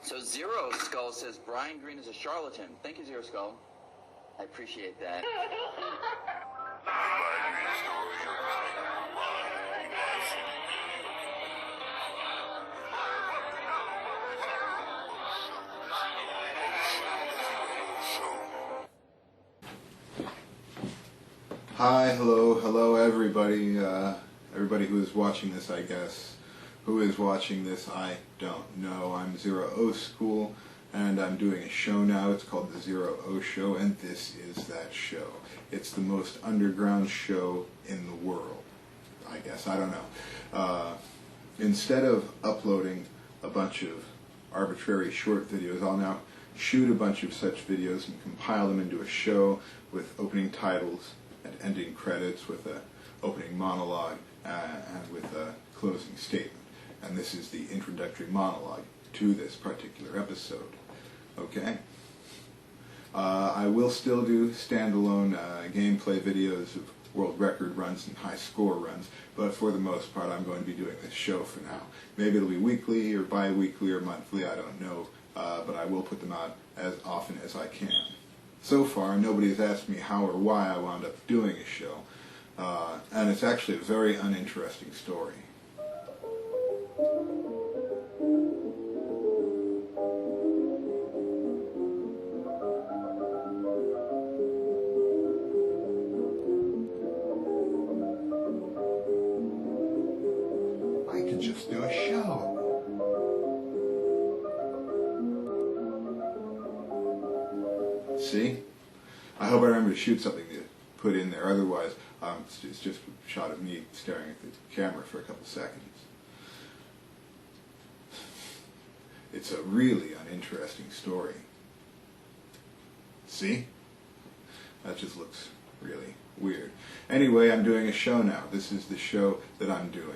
So Zero Skull says Brian Green is a charlatan. Thank you, Zero Skull. I appreciate that. Hi, hello everybody. Everybody who is watching this, I guess. Who is watching this, I don't know. I'm ZERØ O School, and I'm doing a show now. It's called the ZERØ O Show, and this is that show. It's the most underground show in the world, I guess. I don't know. Instead of uploading a bunch of arbitrary short videos, I'll now shoot a bunch of such videos and compile them into a show with opening titles and ending credits, with an opening monologue and with a closing statement. And this is the introductory monologue to this particular episode. Okay? I will still do standalone gameplay videos of world record runs and high score runs, but for the most part I'm going to be doing this show for now. Maybe it'll be weekly or bi-weekly or monthly, I don't know, but I will put them out as often as I can. So far, nobody has asked me how or why I wound up doing a show, and it's actually a very uninteresting story. I could just do a show. See? I hope I remember to shoot something to put in there, otherwise it's just a shot of me staring at the camera for a couple seconds. It's a really uninteresting story. See? That just looks really weird. Anyway, I'm doing a show now. This is the show that I'm doing.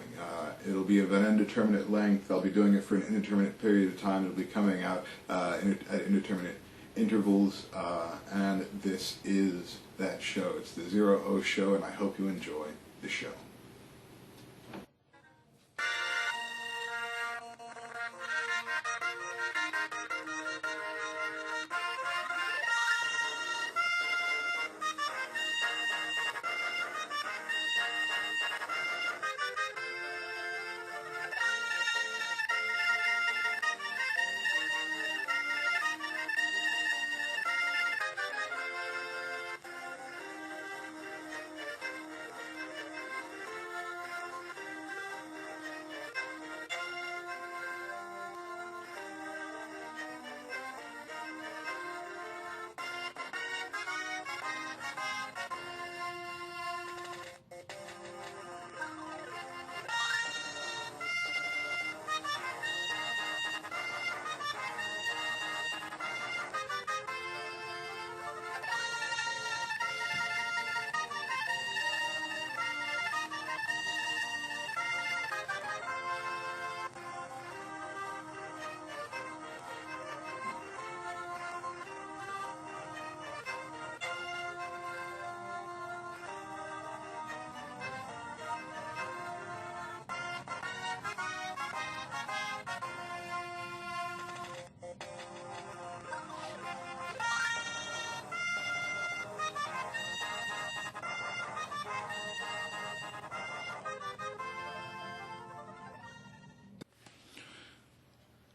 It'll be of an indeterminate length. I'll be doing it for an indeterminate period of time. It'll be coming out at indeterminate intervals, and this is that show. It's the ZERØ O Show, and I hope you enjoy the show.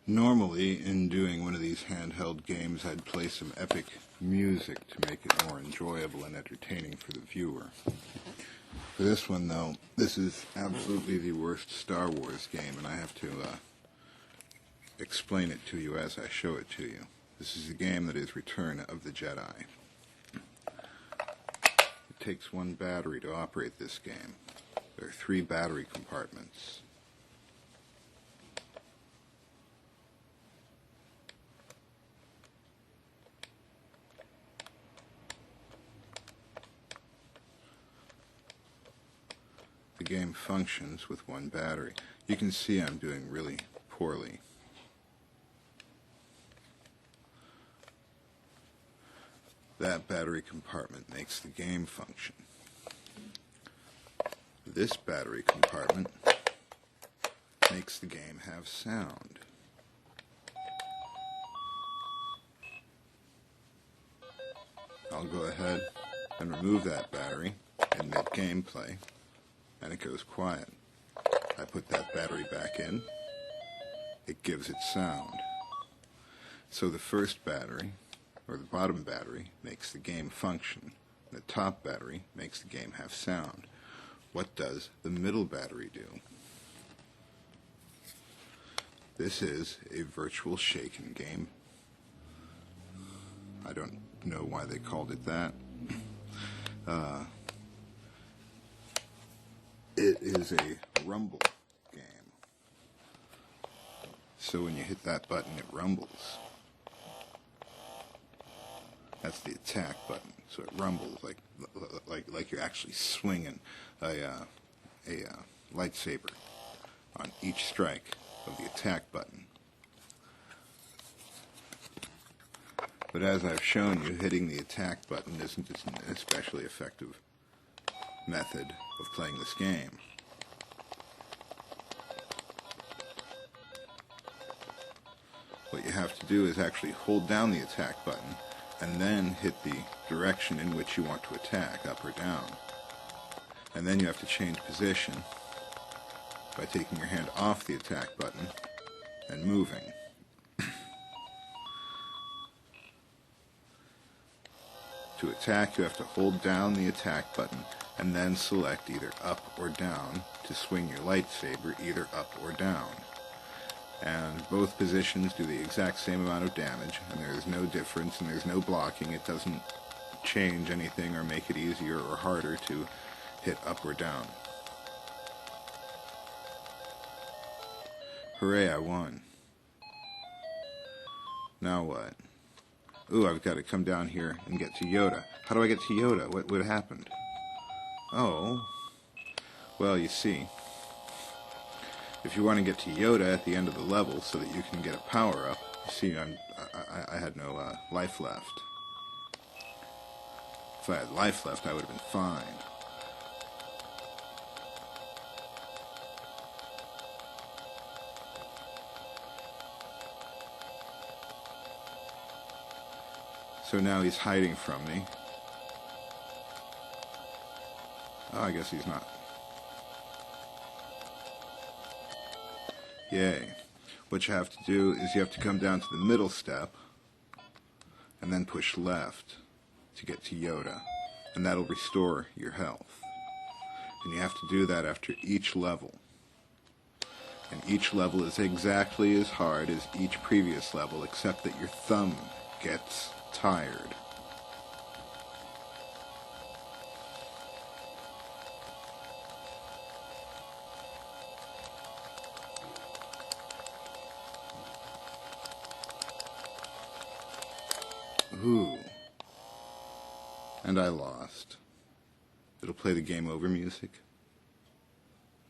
Normally, in doing one of these handheld games, I'd play some epic music to make it more enjoyable and entertaining for the viewer. For this one, though, this is absolutely the worst Star Wars game, and I have to explain it to you as I show it to you. This is a game that is Return of the Jedi. It takes one battery to operate this game. There are 3 battery compartments. The game functions with one battery. You can see I'm doing really poorly. That battery compartment makes the game function. This battery compartment makes the game have sound. I'll go ahead and remove that battery in mid-gameplay, and it goes quiet. I put that battery back in, it gives it sound. So the first battery, or the bottom battery, makes the game function. The top battery makes the game have sound. What does the middle battery do? This is a virtual shaken game. I don't know why they called it that. It is a rumble game. So when you hit that button, it rumbles. That's the attack button. So it rumbles like you're actually swinging a lightsaber on each strike of the attack button. But as I've shown you, hitting the attack button isn't an especially effective method of playing this game. What you have to do is actually hold down the attack button and then hit the direction in which you want to attack, up or down. And then you have to change position by taking your hand off the attack button and moving. To attack, you have to hold down the attack button and then select either up or down to swing your lightsaber either up or down. And both positions do the exact same amount of damage, and there is no difference and there's no blocking. It doesn't change anything or make it easier or harder to hit up or down. Hooray, I won. Now what? Ooh, I've got to come down here and get to Yoda. How do I get to Yoda? What happened? Oh. Well, you see, if you want to get to Yoda at the end of the level so that you can get a power-up, you see, I had no life left. If I had life left, I would have been fine. So now he's hiding from me. Oh, I guess he's not. Yay. What you have to do is you have to come down to the middle step and then push left to get to Yoda, and that'll restore your health. And you have to do that after each level. And each level is exactly as hard as each previous level, except that your thumb gets tired. Ooh. And I lost. It'll play the game over music?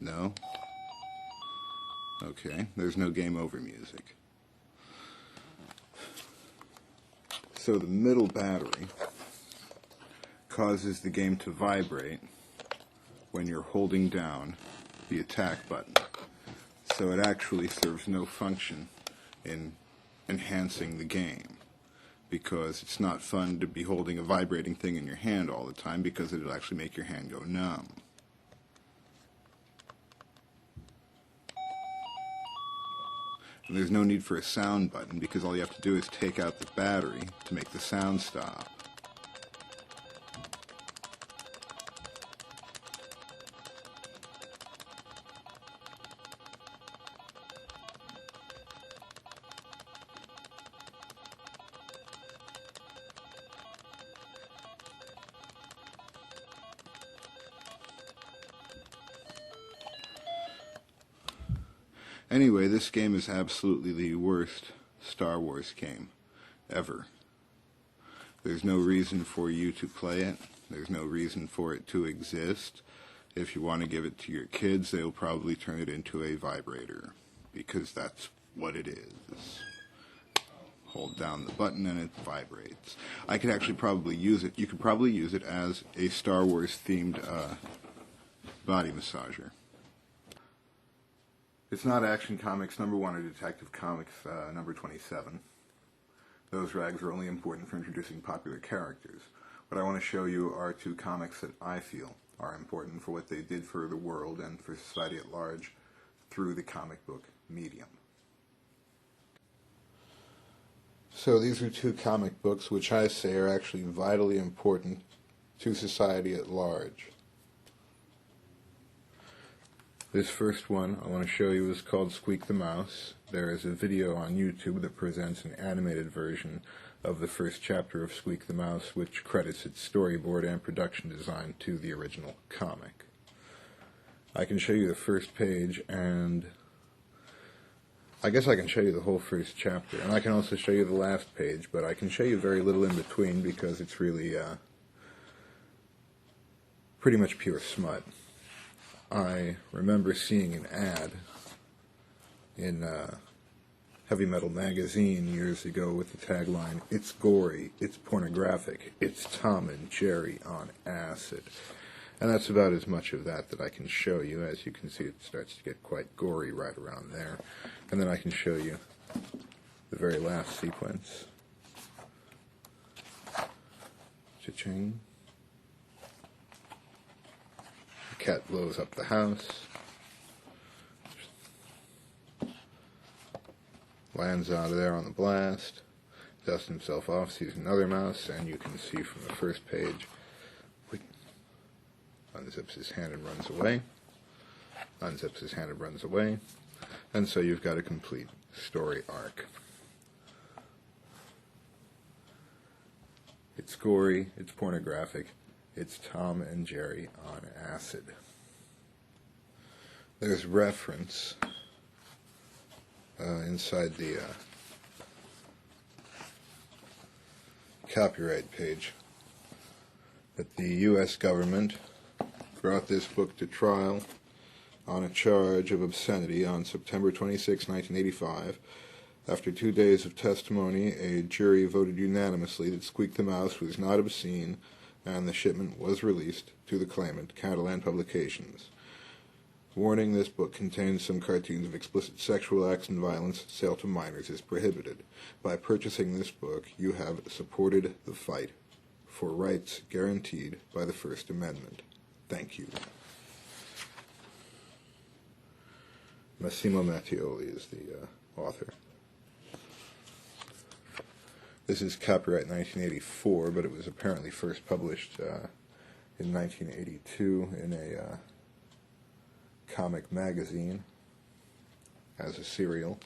No? Okay, there's no game over music. So the middle battery causes the game to vibrate when you're holding down the attack button. So it actually serves no function in enhancing the game, because it's not fun to be holding a vibrating thing in your hand all the time, because it'll actually make your hand go numb. And there's no need for a sound button, because all you have to do is take out the battery to make the sound stop. Anyway, this game is absolutely the worst Star Wars game ever. There's no reason for you to play it. There's no reason for it to exist. If you want to give it to your kids, they'll probably turn it into a vibrator, because that's what it is. Hold down the button and it vibrates. I could actually probably use it. You could probably use it as a Star Wars themed body massager. It's not Action Comics #1 or Detective Comics #27. Those rags are only important for introducing popular characters. What What I want to show you are two comics that I feel are important for what they did for the world and for society at large through the comic book medium. So these are two comic books which I say are actually vitally important to society at large. This first one I want to show you is called Squeak the Mouse. There is a video on YouTube that presents an animated version of the first chapter of Squeak the Mouse, which credits its storyboard and production design to the original comic. I can show you the first page, and I guess I can show you the whole first chapter, and I can also show you the last page, but I can show you very little in between because it's really pretty much pure smut. I remember seeing an ad in Heavy Metal magazine years ago with the tagline, "It's gory, it's pornographic, it's Tom and Jerry on acid." And that's about as much of that I can show you. As you can see, it starts to get quite gory right around there. And then I can show you the very last sequence. Cha-ching. The cat blows up the house. Lands out of there on the blast. Dusts himself off, sees another mouse, and you can see from the first page, unzips his hand and runs away, unzips his hand and runs away, and so you've got a complete story arc. It's gory, it's pornographic, it's Tom and Jerry on acid. There's reference inside the copyright page that the U.S. government brought this book to trial on a charge of obscenity on September 26, 1985. After 2 days of testimony, a jury voted unanimously that Squeak the Mouse was not obscene, and the shipment was released to the claimant, Catalan Publications. Warning: this book contains some cartoons of explicit sexual acts and violence. Sale to minors is prohibited. By purchasing this book, you have supported the fight for rights guaranteed by the First Amendment. Thank you. Massimo Mattioli is the author. This is copyright 1984, but it was apparently first published in 1982 in a comic magazine as a serial.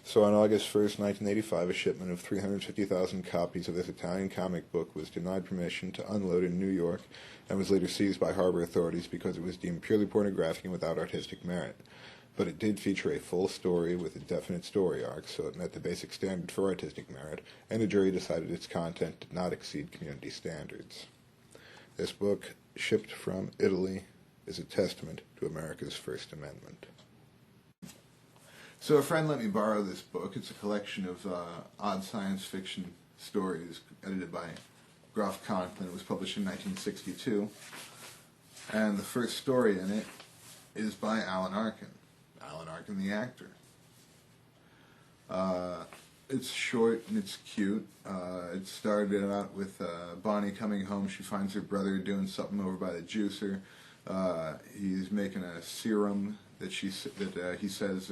So on August 1st, 1985, a shipment of 350,000 copies of this Italian comic book was denied permission to unload in New York and was later seized by harbor authorities because it was deemed purely pornographic and without artistic merit. But it did feature a full story with a definite story arc, so it met the basic standard for artistic merit, and the jury decided its content did not exceed community standards. This book, shipped from Italy, is a testament to America's First Amendment. So a friend let me borrow this book. It's a collection of odd science fiction stories edited by Groff Conklin. It was published in 1962. And the first story in it is by Alan Arkin. Alan Arkin, the actor. It's short and it's cute. It started out with Bonnie coming home. She finds her brother doing something over by the juicer. He's making a serum that he says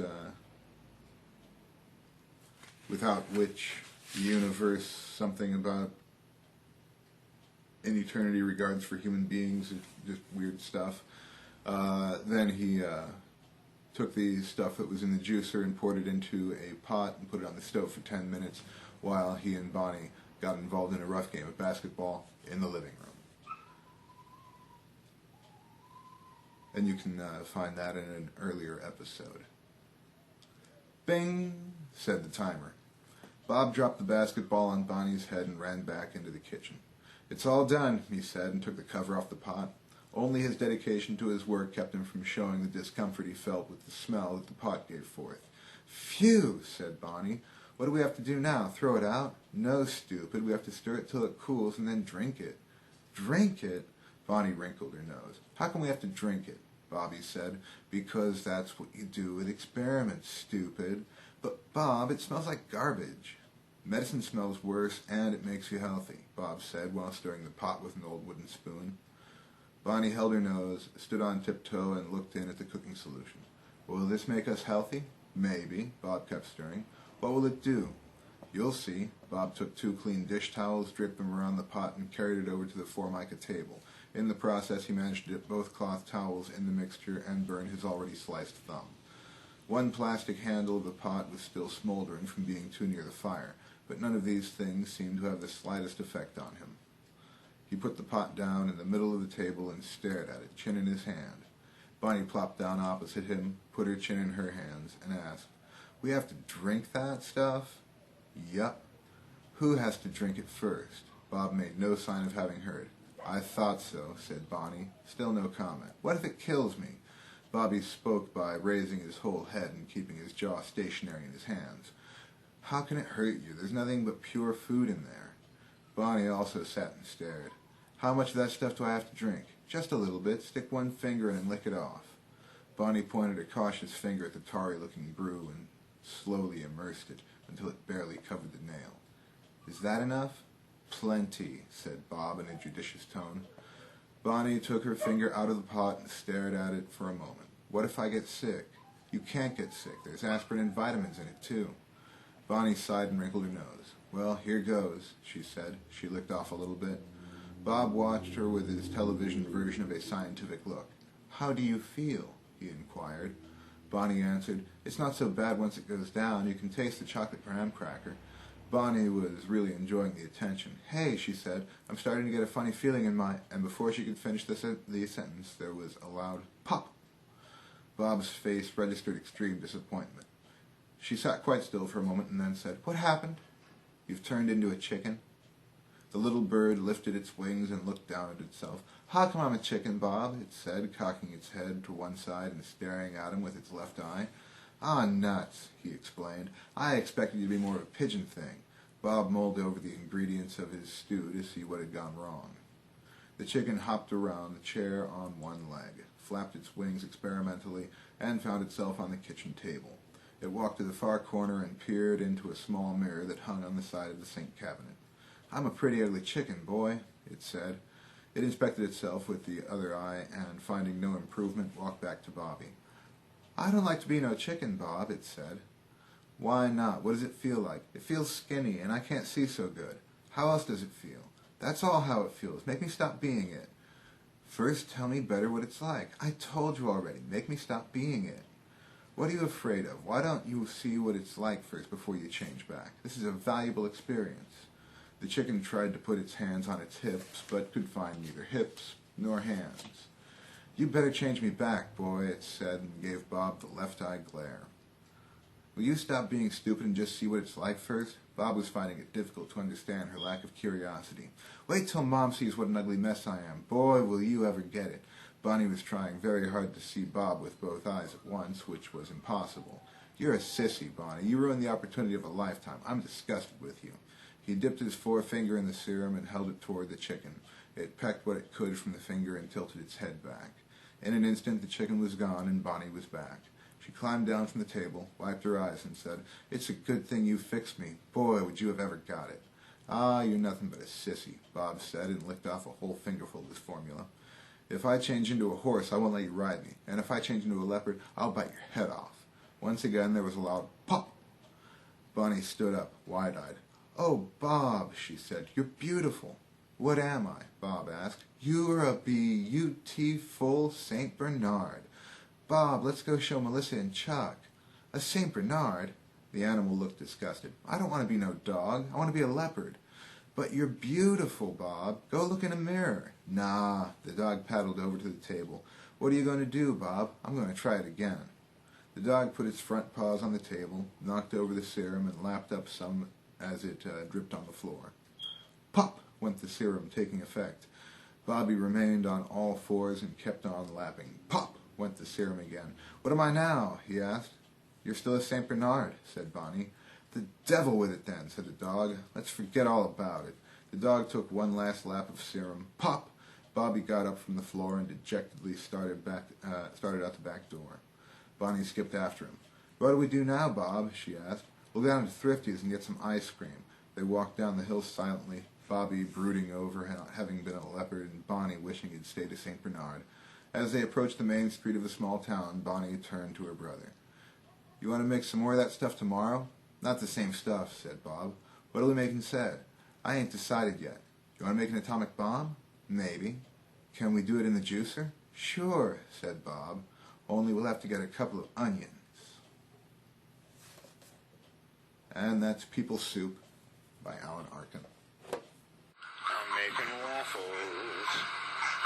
without which the universe, something about in eternity regards for human beings, just weird stuff. Then he took the stuff that was in the juicer and poured it into a pot and put it on the stove for 10 minutes while he and Bonnie got involved in a rough game of basketball in the living room. And you can find that in an earlier episode. Bing, said the timer. Bob dropped the basketball on Bonnie's head and ran back into the kitchen. It's all done, he said, and took the cover off the pot. Only his dedication to his work kept him from showing the discomfort he felt with the smell that the pot gave forth. Phew, said Bonnie. What do we have to do now? Throw it out? No, stupid. We have to stir it till it cools and then drink it. Drink it? Bonnie wrinkled her nose. How can we have to drink it? Bobby said. Because that's what you do with experiments, stupid. But, Bob, it smells like garbage. Medicine smells worse, and it makes you healthy, Bob said while stirring the pot with an old wooden spoon. Bonnie held her nose, stood on tiptoe, and looked in at the cooking solution. Will this make us healthy? Maybe, Bob kept stirring. What will it do? You'll see. Bob took 2 clean dish towels, draped them around the pot, and carried it over to the Formica table. In the process, he managed to dip both cloth towels in the mixture and burn his already sliced thumb. One plastic handle of the pot was still smoldering from being too near the fire, but none of these things seemed to have the slightest effect on him. He put the pot down in the middle of the table and stared at it, chin in his hand. Bonnie plopped down opposite him, put her chin in her hands, and asked, "We have to drink that stuff?" "Yup." "Who has to drink it first?" Bob made no sign of having heard. "I thought so," said Bonnie. Still no comment. "What if it kills me?" Bobby spoke by raising his whole head and keeping his jaw stationary in his hands. "How can it hurt you? There's nothing but pure food in there." Bonnie also sat and stared. "How much of that stuff do I have to drink?" "Just a little bit. Stick one finger in and lick it off." Bonnie pointed a cautious finger at the tarry-looking brew and slowly immersed it until it barely covered the nail. "Is that enough?" "Plenty," said Bob in a judicious tone. Bonnie took her finger out of the pot and stared at it for a moment. "What if I get sick?" "You can't get sick. There's aspirin and vitamins in it, too." Bonnie sighed and wrinkled her nose. "Well, here goes," she said. She licked off a little bit. Bob watched her with his television version of a scientific look. "How do you feel?" he inquired. Bonnie answered, "It's not so bad once it goes down. You can taste the chocolate graham cracker." Bonnie was really enjoying the attention. "Hey," she said, "I'm starting to get a funny feeling in my—" And before she could finish the sentence, there was a loud pop. Bob's face registered extreme disappointment. She sat quite still for a moment and then said, "What happened?" "You've turned into a chicken." The little bird lifted its wings and looked down at itself. "How come I'm a chicken, Bob?" it said, cocking its head to one side and staring at him with its left eye. "Ah, nuts," he explained. "I expected you to be more of a pigeon thing." Bob mulled over the ingredients of his stew to see what had gone wrong. The chicken hopped around the chair on one leg, flapped its wings experimentally, and found itself on the kitchen table. It walked to the far corner and peered into a small mirror that hung on the side of the sink cabinet. "I'm a pretty ugly chicken, boy," it said. It inspected itself with the other eye, and finding no improvement, walked back to Bobby. "I don't like to be no chicken, Bob," it said. "Why not? What does it feel like?" "It feels skinny, and I can't see so good." "How else does it feel?" "That's all how it feels. Make me stop being it." "First tell me better what it's like." "I told you already. Make me stop being it." "What are you afraid of? Why don't you see what it's like first before you change back? This is a valuable experience." The chicken tried to put its hands on its hips, but could find neither hips nor hands. "You better change me back, boy," it said, and gave Bob the left-eye glare. "Will you stop being stupid and just see what it's like first?" Bob was finding it difficult to understand her lack of curiosity. "Wait till Mom sees what an ugly mess I am. Boy, will you ever get it." Bonnie was trying very hard to see Bob with both eyes at once, which was impossible. "You're a sissy, Bonnie. You ruined the opportunity of a lifetime. I'm disgusted with you." He dipped his forefinger in the serum and held it toward the chicken. It pecked what it could from the finger and tilted its head back. In an instant the chicken was gone and Bonnie was back. She climbed down from the table, wiped her eyes, and said, "It's a good thing you fixed me. Boy, would you have ever got it." "Ah, you're nothing but a sissy," Bob said, and licked off a whole fingerful of his formula. "If I change into a horse, I won't let you ride me. And if I change into a leopard, I'll bite your head off." Once again there was a loud pop. Bonnie stood up, wide-eyed. "Oh, Bob," she said, "you're beautiful." "What am I?" Bob asked. "You're a beautiful St. Bernard. Bob, let's go show Melissa and Chuck." "A St. Bernard?" The animal looked disgusted. "I don't want to be no dog. I want to be a leopard." "But you're beautiful, Bob. Go look in a mirror." "Nah." The dog paddled over to the table. "What are you going to do, Bob?" "I'm going to try it again." The dog put its front paws on the table, knocked over the serum, and lapped up some as it dripped on the floor. Pop went the serum, taking effect. Bobby remained on all fours and kept on lapping. Pop went the serum again. "What am I now?" he asked. "You're still a St. Bernard," said Bonnie. "The devil with it then," said the dog. "Let's forget all about it." The dog took one last lap of serum. Pop! Bobby got up from the floor and dejectedly started out the back door. Bonnie skipped after him. "What do we do now, Bob?" she asked. "We'll go down to Thrifty's and get some ice cream." They walked down the hill silently, Bobby brooding over having been a leopard and Bonnie wishing he'd stayed to St. Bernard. As they approached the main street of the small town, Bonnie turned to her brother. "You want to make some more of that stuff tomorrow?" "Not the same stuff," said Bob. "What'll we make instead?" "I ain't decided yet. You want to make an atomic bomb?" "Maybe." "Can we do it in the juicer?" "Sure," said Bob. "Only we'll have to get a couple of onions." And that's People Soup by Alan Arkin. I'm making waffles.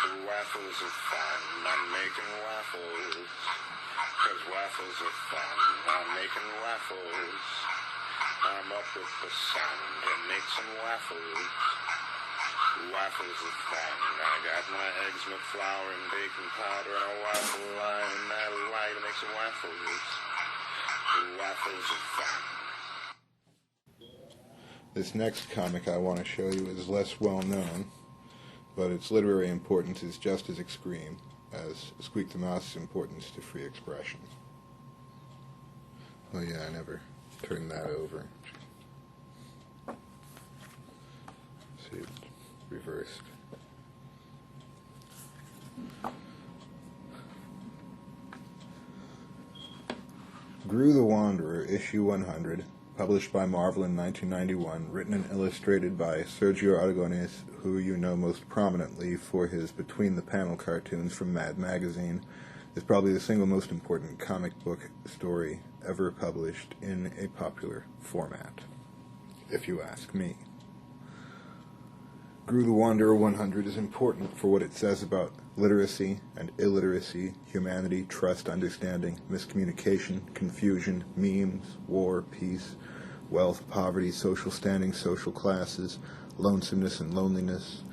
The waffles are fun. I'm making waffles. 'Cause waffles are fun. I'm making waffles. I'm up with the sun to make some waffles. Waffles are fun. I got my eggs, my flour, and baking powder, and a waffle line. That'll lie to make some waffles. Waffles are fun. This next comic I want to show you is less well known, but its literary importance is just as extreme as Squeak the Mouse's importance to free expression. Oh yeah, I never turned that over. See, it's reversed. Gru the Wanderer, issue 100. Published by Marvel in 1991, written and illustrated by Sergio Aragonés, who you know most prominently for his between-the-panel cartoons from Mad Magazine, is probably the single most important comic book story ever published in a popular format, if you ask me. Gru the Wanderer 100 is important for what it says about literacy and illiteracy, humanity, trust, understanding, miscommunication, confusion, memes, war, peace, wealth, poverty, social standing, social classes, lonesomeness and loneliness,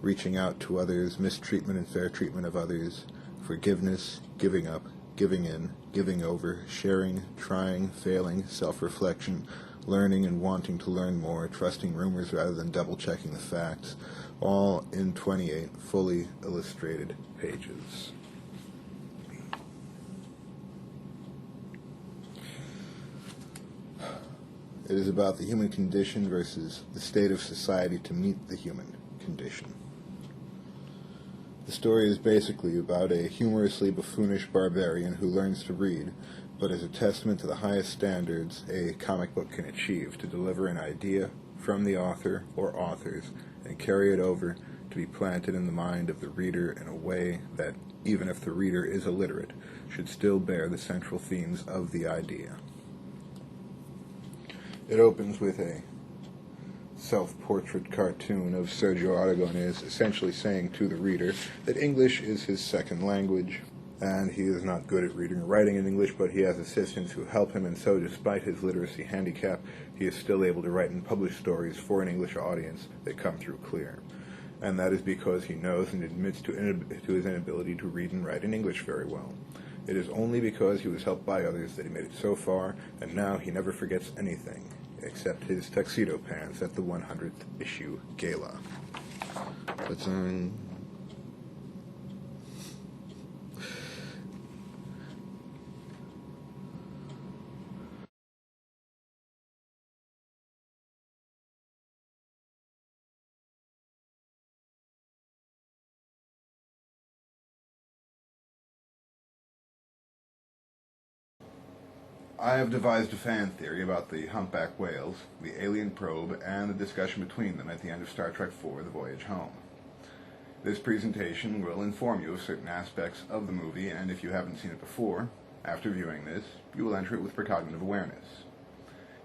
reaching out to others, mistreatment and fair treatment of others, forgiveness, giving up, giving in, giving over, sharing, trying, failing, self-reflection, learning and wanting to learn more, trusting rumors rather than double-checking the facts, all in 28 fully illustrated pages. It is about the human condition versus the state of society to meet the human condition. The story is basically about a humorously buffoonish barbarian who learns to read, but is a testament to the highest standards a comic book can achieve to deliver an idea from the author or authors and carry it over to be planted in the mind of the reader in a way that, even if the reader is illiterate, should still bear the central themes of the idea. It opens with a self-portrait cartoon of Sergio Aragonés essentially saying to the reader that English is his second language, and he is not good at reading or writing in English, but he has assistants who help him, and so despite his literacy handicap, he is still able to write and publish stories for an English audience that come through clear. And that is because he knows and admits to his inability to read and write in English very well. It is only because he was helped by others that he made it so far, and now he never forgets anything, except his tuxedo pants at the 100th issue gala. But, I have devised a fan theory about the humpback whales, the alien probe, and the discussion between them at the end of Star Trek IV, The Voyage Home. This presentation will inform you of certain aspects of the movie, and if you haven't seen it before, after viewing this, you will enter it with precognitive awareness.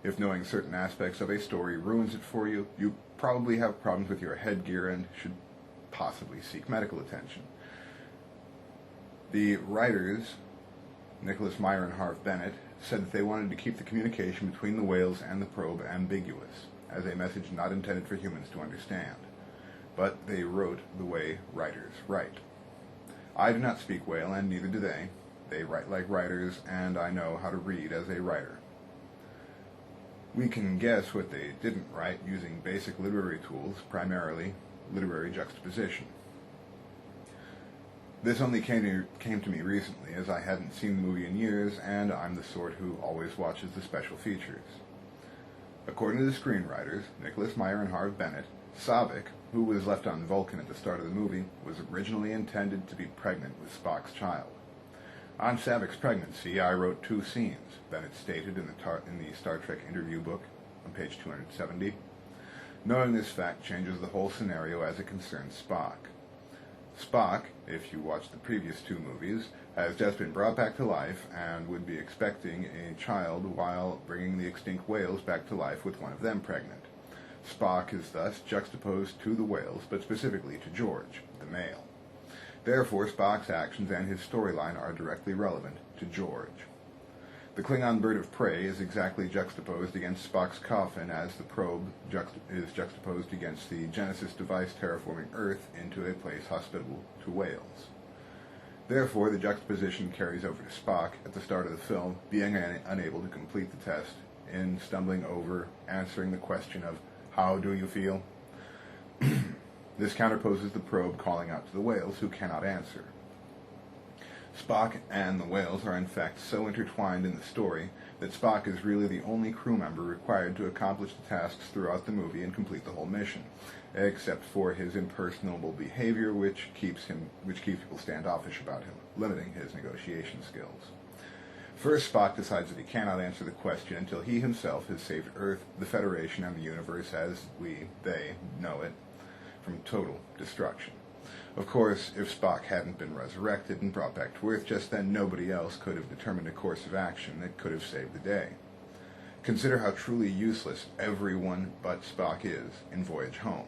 If knowing certain aspects of a story ruins it for you, you probably have problems with your headgear and should possibly seek medical attention. The writers, Nicholas Meyer and Harv Bennett, said that they wanted to keep the communication between the whales and the probe ambiguous, as a message not intended for humans to understand. But they wrote the way writers write. I do not speak whale, and neither do they. They write like writers, and I know how to read as a writer. We can guess what they didn't write using basic literary tools, primarily literary juxtaposition. This only came to me recently, as I hadn't seen the movie in years, and I'm the sort who always watches the special features. According to the screenwriters, Nicholas Meyer and Harve Bennett, Saavik, who was left on Vulcan at the start of the movie, was originally intended to be pregnant with Spock's child. On Saavik's pregnancy, I wrote 2 scenes, Bennett stated in the Star Trek interview book on page 270. Knowing this fact changes the whole scenario as it concerns Spock. Spock, if you watch the previous 2 movies, has just been brought back to life and would be expecting a child while bringing the extinct whales back to life with one of them pregnant. Spock is thus juxtaposed to the whales, but specifically to George, the male. Therefore, Spock's actions and his storyline are directly relevant to George. The Klingon bird of prey is exactly juxtaposed against Spock's coffin as the probe is juxtaposed against the Genesis device terraforming Earth into a place hospitable to whales. Therefore, the juxtaposition carries over to Spock at the start of the film, being unable to complete the test in stumbling over answering the question of, "How do you feel?" This counterposes the probe calling out to the whales, who cannot answer. Spock and the whales are in fact so intertwined in the story that Spock is really the only crew member required to accomplish the tasks throughout the movie and complete the whole mission, except for his impersonable behavior, which keeps people standoffish about him, limiting his negotiation skills. First, Spock decides that he cannot answer the question until he himself has saved Earth, the Federation, and the universe as they know it, from total destruction. Of course, if Spock hadn't been resurrected and brought back to Earth just then, nobody else could have determined a course of action that could have saved the day. Consider how truly useless everyone but Spock is in Voyage Home.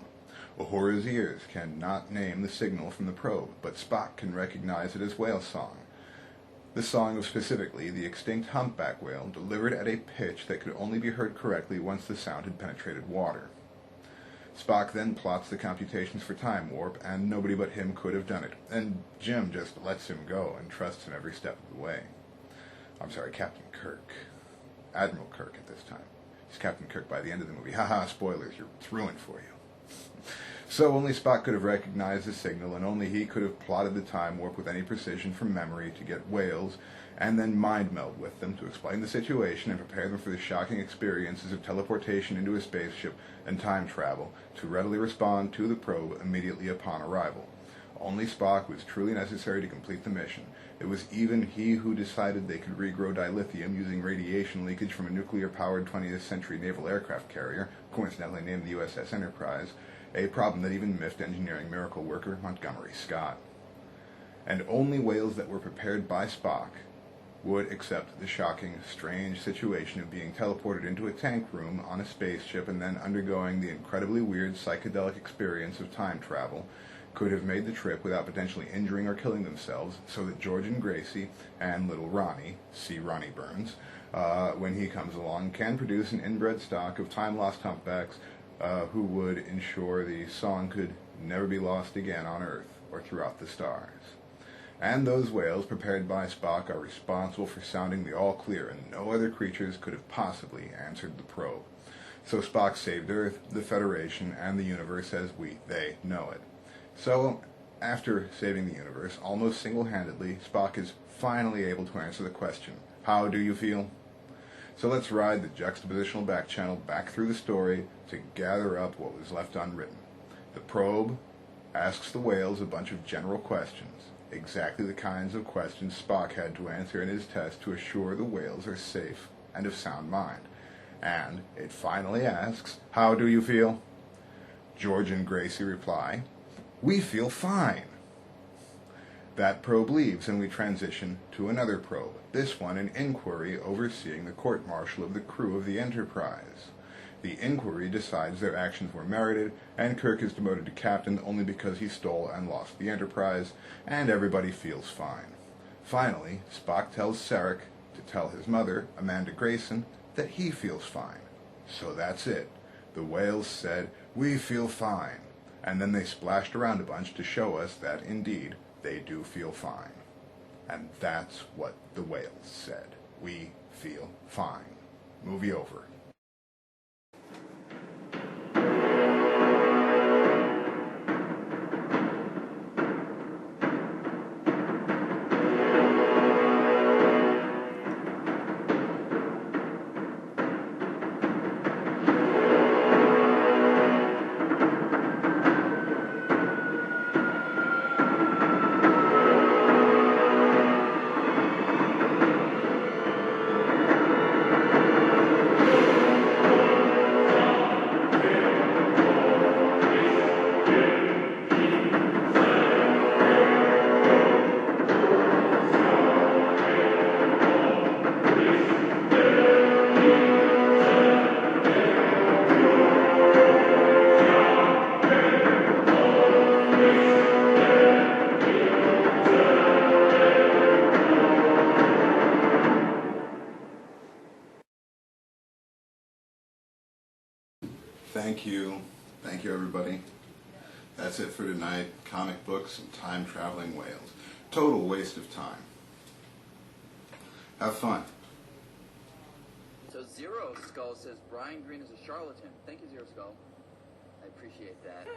Uhura's ears cannot name the signal from the probe, but Spock can recognize it as whale song. The song of specifically the extinct humpback whale, delivered at a pitch that could only be heard correctly once the sound had penetrated water. Spock then plots the computations for time warp, and nobody but him could have done it, and Jim just lets him go and trusts him every step of the way. I'm sorry, Captain Kirk. Admiral Kirk at this time. He's Captain Kirk by the end of the movie. Haha, spoilers, it's ruined for you. So only Spock could have recognized the signal, and only he could have plotted the time warp with any precision from memory to get whales, and then mind meld with them to explain the situation and prepare them for the shocking experiences of teleportation into a spaceship and time travel to readily respond to the probe immediately upon arrival. Only Spock was truly necessary to complete the mission. It was even he who decided they could regrow dilithium using radiation leakage from a nuclear-powered 20th century naval aircraft carrier, coincidentally named the USS Enterprise, a problem that even miffed engineering miracle worker Montgomery Scott. And only whales that were prepared by Spock would accept the shocking, strange situation of being teleported into a tank room on a spaceship and then undergoing the incredibly weird psychedelic experience of time travel, could have made the trip without potentially injuring or killing themselves, so that George and Gracie and little Ronnie, see Ronnie Burns, when he comes along, can produce an inbred stock of time-lost humpbacks who would ensure the song could never be lost again on Earth or throughout the stars. And those whales prepared by Spock are responsible for sounding the all-clear, and no other creatures could have possibly answered the probe. So Spock saved Earth, the Federation, and the universe as they know it. So, after saving the universe, almost single-handedly, Spock is finally able to answer the question, "How do you feel?" So let's ride the juxtapositional back channel back through the story to gather up what was left unwritten. The probe asks the whales a bunch of general questions, exactly the kinds of questions Spock had to answer in his test to assure the whales are safe and of sound mind. And it finally asks, "How do you feel?" George and Gracie reply, "We feel fine." That probe leaves and we transition to another probe, this one an inquiry overseeing the court-martial of the crew of the Enterprise. The inquiry decides their actions were merited, and Kirk is demoted to captain only because he stole and lost the Enterprise, and everybody feels fine. Finally, Spock tells Sarek to tell his mother, Amanda Grayson, that he feels fine. So that's it. The whales said, "We feel fine," and then they splashed around a bunch to show us that, indeed, they do feel fine. And that's what the whales said. We feel fine. Movie over. Thank you. Thank you, everybody. That's it for tonight. Comic books and time-traveling whales. Total waste of time. Have fun. So Zero Skull says Brian Green is a charlatan. Thank you, Zero Skull. I appreciate that.